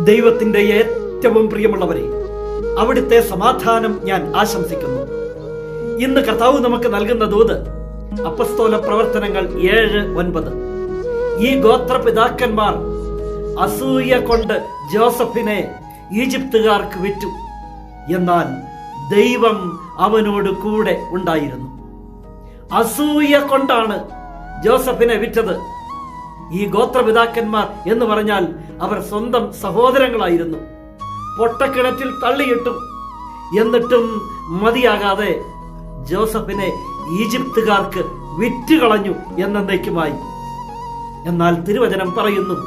ദൈവത്തിന്റെ ഏറ്റവും പ്രിയമുള്ളവരെ, അവിടുത്തെ സമാധാനം ഞാൻ ആശംസിക്കുന്നു. ഇന്ന് കർത്താവ് നമുക്ക് നൽകുന്ന ദൂത് അപ്പസ്തോല പ്രവർത്തനങ്ങൾ 7:9. ഈ ഗോത്രപിതാക്കന്മാർ അസൂയ കൊണ്ട് ജോസഫിനെ ഈജിപ്തുകാർക്ക് വിറ്റു, എന്നാൽ ദൈവം അവനോട് കൂടെ ഉണ്ടായിരുന്നു. അസൂയ കൊണ്ടാണ് ജോസഫിനെ വിറ്റത്. ഈ ഗോത്രപിതാക്കന്മാർ എന്ന് പറഞ്ഞാൽ അവർ സ്വന്തം സഹോദരങ്ങളായിരുന്നു. പൊട്ടക്കിണറ്റിൽ തള്ളിയിട്ടു. എന്നിട്ടും മതിയാകാതെ ജോസഫിനെ ഈജിപ്തുകാർക്ക് വിറ്റുകളഞ്ഞു എന്നേക്കുമായി. എന്നാൽ തിരുവചനം പറയുന്നു,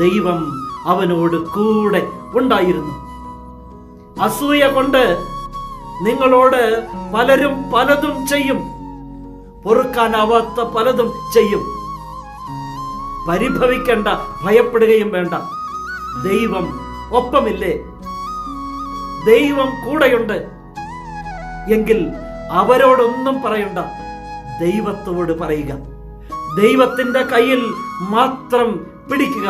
ദൈവം അവനോട് കൂടെ ഉണ്ടായിരുന്നു. അസൂയ കൊണ്ട് നിങ്ങളോട് പലരും പലതും ചെയ്യും, പൊറുക്കാനാവാത്ത പലതും ചെയ്യും. പരിഭവിക്കേണ്ട, ഭയപ്പെടുകയും വേണ്ട. ദൈവം ഒപ്പമില്ലേ? ദൈവം കൂടെയുണ്ട് എങ്കിൽ അവരോടൊന്നും പറയണ്ട, ദൈവത്തോട് പറയുക. ദൈവത്തിന്റെ കയ്യിൽ മാത്രം പിടിക്കുക.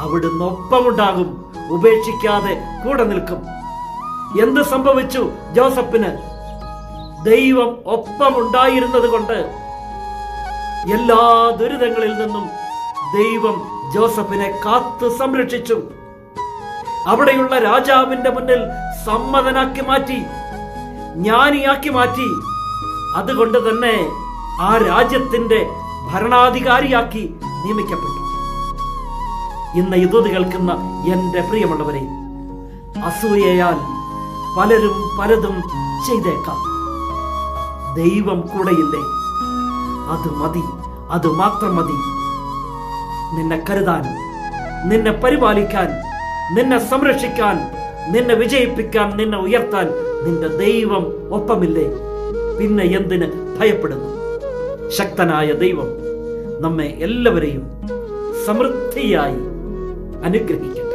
അവിടുന്ന് ഒപ്പമുണ്ടാകും, ഉപേക്ഷിക്കാതെ കൂടെ നിൽക്കും. എന്ത് സംഭവിച്ചു ജോസഫിന്? ദൈവം ഒപ്പമുണ്ടായിരുന്നത് കൊണ്ട് എല്ലാ ദുരിതങ്ങളിൽ നിന്നും ദൈവം ജോസഫിനെ കാത്തു സംരക്ഷിച്ചു. അവിടെയുള്ള രാജാവിന്റെ മുന്നിൽ സമ്മതനാക്കി മാറ്റി, ജ്ഞാനിയാക്കി മാറ്റി. അതുകൊണ്ട് തന്നെ ആ രാജ്യത്തിന്റെ ഭരണാധികാരിയാക്കി നിയമിക്കപ്പെട്ടു. ഇന്ന് ഇത് കേൾക്കുന്ന എന്റെ പ്രിയമുള്ളവരെ, അസൂയയാൽ പലരും പലതും ചെയ്തേക്കാം. ദൈവം കൂടെയില്ലേ? അത് മതി, അത് മാത്രം മതി. നിന്നെ കരുതാൻ, നിന്നെ പരിപാലിക്കാൻ, നിന്നെ സംരക്ഷിക്കാൻ, നിന്നെ വിജയിപ്പിക്കാൻ, നിന്നെ ഉയർത്താൻ നിന്റെ ദൈവം ഒപ്പമില്ലേ? പിന്നെ എന്തിന് ഭയപ്പെടുന്നു? ശക്തനായ ദൈവം നമ്മെ എല്ലാവരെയും സമൃദ്ധിയായി അനുഗ്രഹിക്കും.